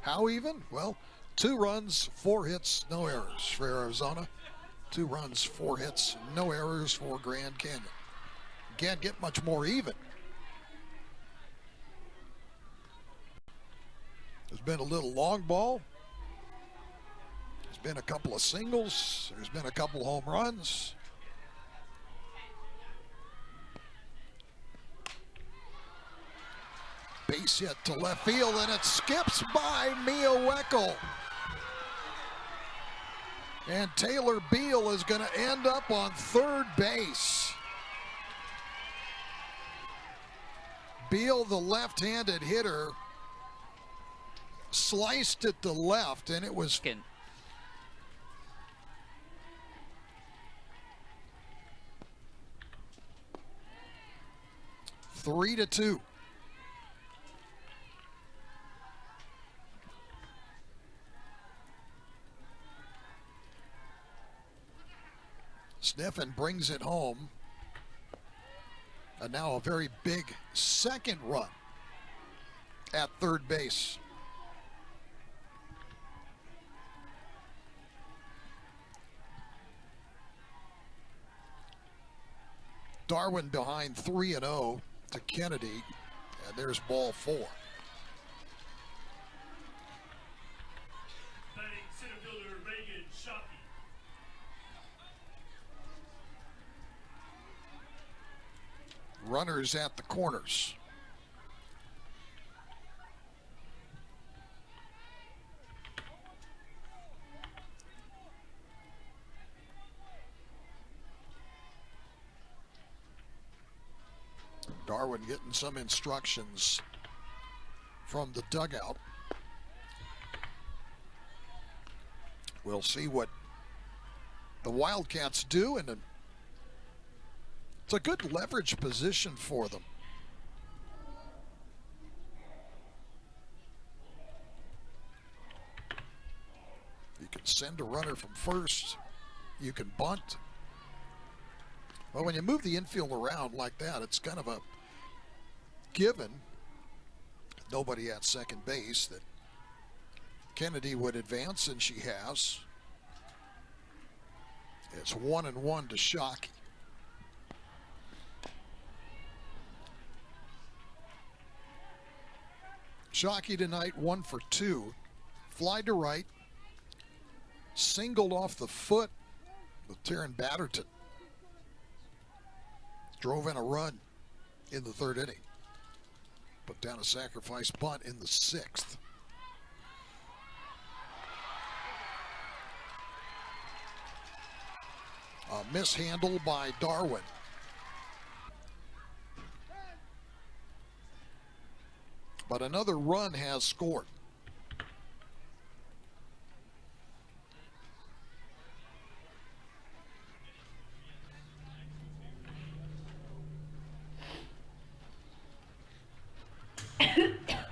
How even? Well, 2 runs, 4 hits, no errors for Arizona. 2 runs, 4 hits, no errors for Grand Canyon. Can't get much more even. There's been a little long ball. There's been a couple of singles. There's been a couple home runs. Base hit to left field, and it skips by Mia Weckel. And Taylor Beal is going to end up on third base. Beal, the left-handed hitter, sliced it to left, and it was... 3-2. Sniffen brings it home. And now a very big second run at third base. Darwin behind 3-0 to Kennedy, and there's ball 4. Batting center fielder Reagan Shockey. Runners at the corners. Darwin getting some instructions from the dugout. We'll see what the Wildcats do, and it's a good leverage position for them. You can send a runner from first. You can bunt. Well, when you move the infield around like that, it's kind of a given, nobody at second base, that Kennedy would advance, and she has. It's 1-1 to Shockey. Shockey tonight 1 for 2. Fly to right. Singled off the foot with Taryn Batterton. drove in a run in the third inning. Put down a sacrifice bunt in the sixth. A mishandle by Darwin. But another run has scored.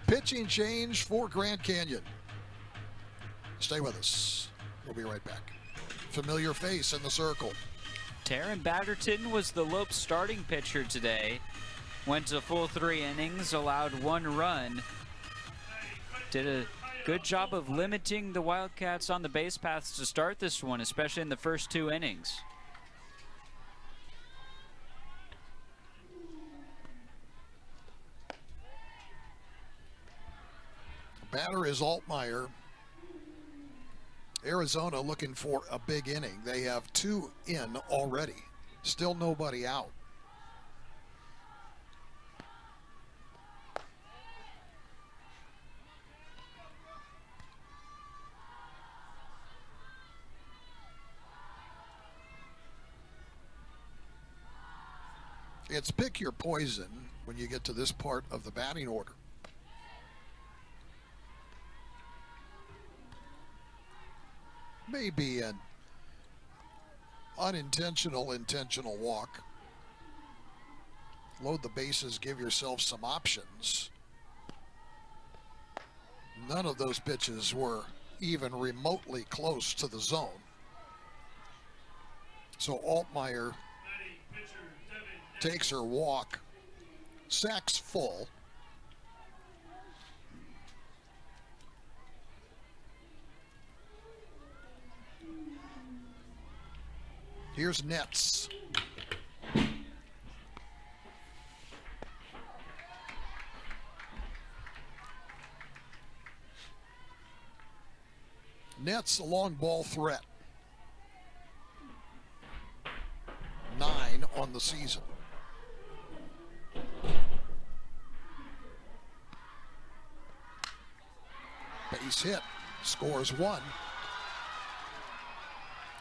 Pitching change for Grand Canyon. Stay with us. We'll be right back. Familiar face in the circle. Taryn Batterton was the Lopes starting pitcher today. Went to full 3 innings, allowed 1 run. Did a good job of limiting the Wildcats on the base paths to start this one, especially in the first 2 innings. Batter is Altmaier. Arizona looking for a big inning. They have 2 in already. Still nobody out. It's pick your poison when you get to this part of the batting order. Maybe an unintentional, intentional walk. Load the bases, give yourself some options. None of those pitches were even remotely close to the zone. So Altmaier takes her walk, sacks full. Here's Nets. Nets a long ball threat. 9 on the season. Base hit. Scores 1.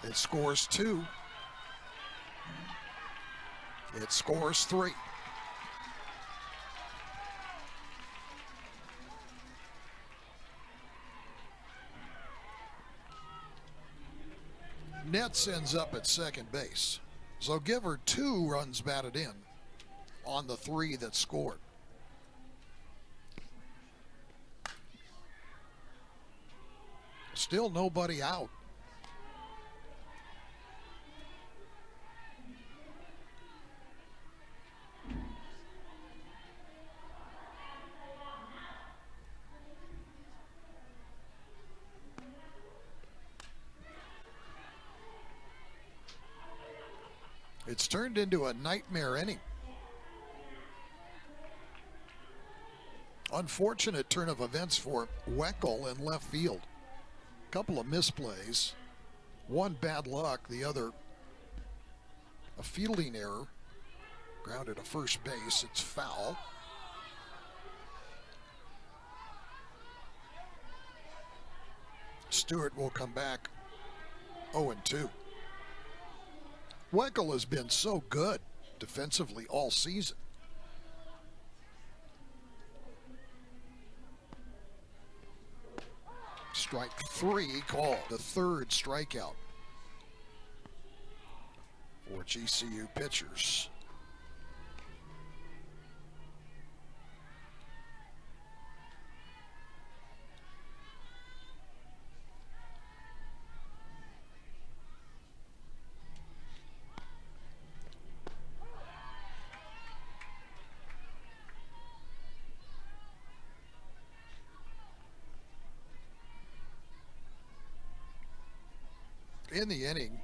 It scores 2. It scores 3. Nets ends up at second base. So give her 2 runs batted in on the 3 that scored. Still nobody out. It's turned into a nightmare inning. Unfortunate turn of events for Weckel in left field. Couple of misplays. One bad luck, the other a fielding error. Grounded to first base, it's foul. Stewart will come back 0-2. Weckel has been so good defensively all season. Strike 3 called, the 3rd strikeout for GCU pitchers. In the inning,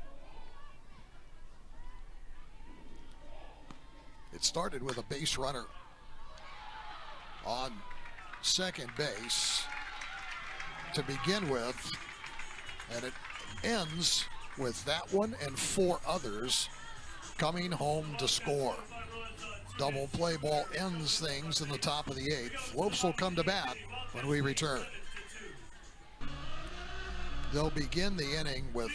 it started with a base runner on second base to begin with, and it ends with that one and 4 others coming home to score. Double play ball ends things in the top of the 8th. Lopes will come to bat when we return. They'll begin the inning with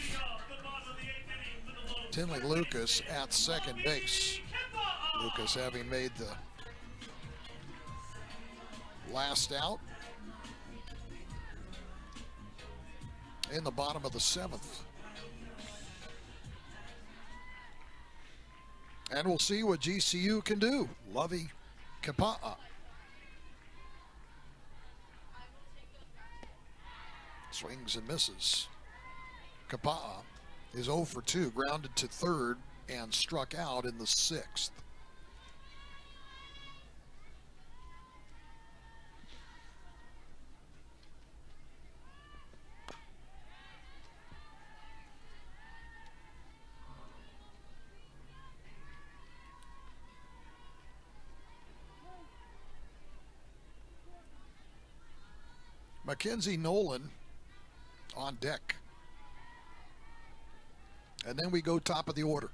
Tinley Lucas at second base. Lucas having made the last out in the bottom of the 7th. And we'll see what GCU can do. Lovey Kapa'a. Swings and misses. Kapa'a is 0 for 2, grounded to third and struck out in the 6th. Mackenzie Nolan on deck. And then we go top of the order.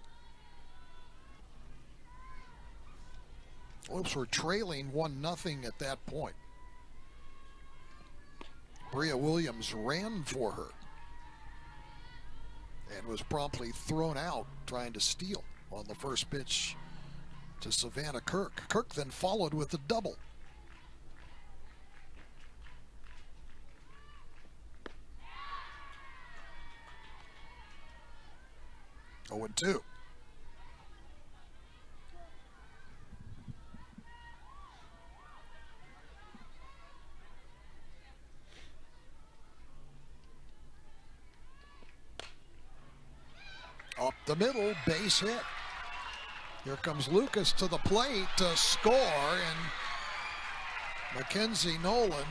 Lopes were trailing 1-0 at that point. Bria Williams ran for her and was promptly thrown out trying to steal on the first pitch to Savannah Kirk. Kirk then followed with a double. 0-2. Up the middle, base hit. Here comes Lucas to the plate to score, and Mackenzie Nolan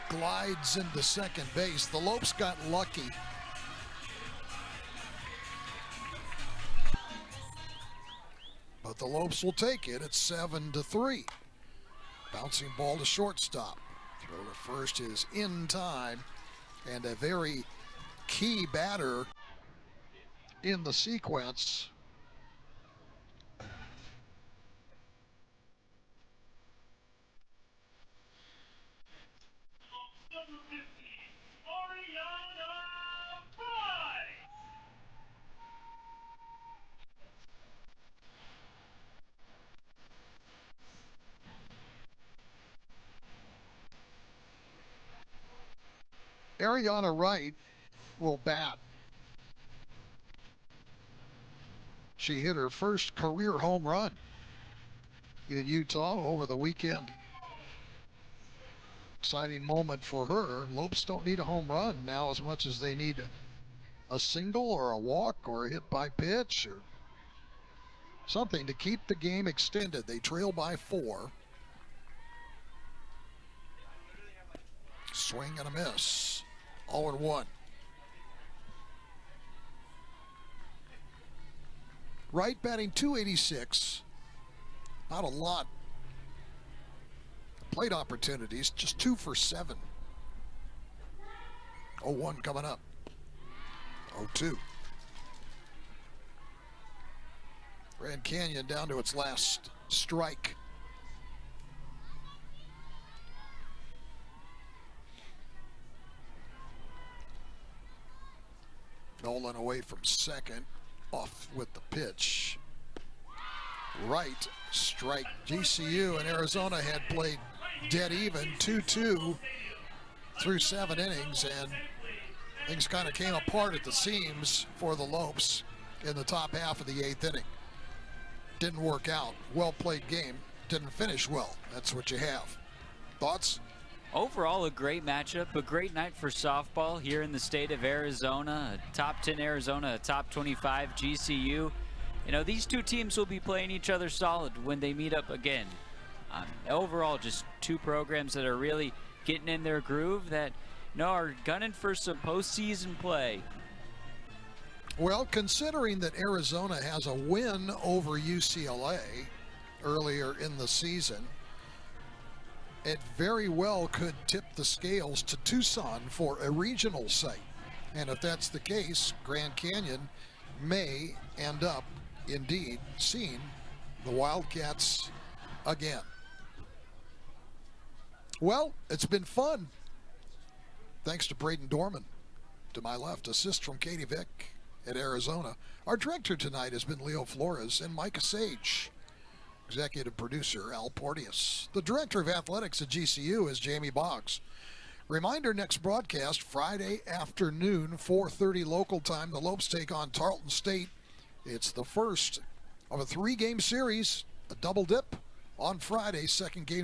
glides into second base. The Lopes got lucky. But the Lopes will take it at 7-3. Bouncing ball to shortstop. Throw to first is in time, and a very key batter in the sequence. Number 50, Ariana Price. Ariana Wright will bat. She hit her first career home run in Utah over the weekend. Exciting moment for her. Lopes don't need a home run now as much as they need a single or a walk or a hit by pitch or something to keep the game extended. They trail by 4. Swing and a miss. 0-1. Wright batting .286. Not a lot. Plate opportunities, just 2 for 7. 0-1 coming up. 0-2. Grand Canyon down to its last strike. Nolan away from second, off with the pitch. Right, strike. GCU and Arizona had played dead even, 2-2 through 7 innings, and things kind of came apart at the seams for the Lopes in the top half of the 8th inning. Didn't work out. Well played game. Didn't finish well. That's what you have. Thoughts? Overall, a great matchup, a great night for softball here in the state of Arizona. A top 10 Arizona, a top 25 GCU. You know, these two teams will be playing each other solid when they meet up again. Overall, just two programs that are really getting in their groove, that are gunning for some postseason play. Well, considering that Arizona has a win over UCLA earlier in the season, it very well could tip the scales to Tucson for a regional site. And if that's the case, Grand Canyon may end up indeed seeing the Wildcats again. Well, it's been fun. Thanks to Braden Dorman. To my left, assist from Katie Vick at Arizona. Our director tonight has been Leo Flores and Micah Sage. Executive producer Al Porteous. The director of athletics at GCU is Jamie Boggs. Reminder, next broadcast Friday afternoon, 4:30 local time. The Lopes take on Tarleton State. It's the first of a 3-game series, a double dip on Friday, second game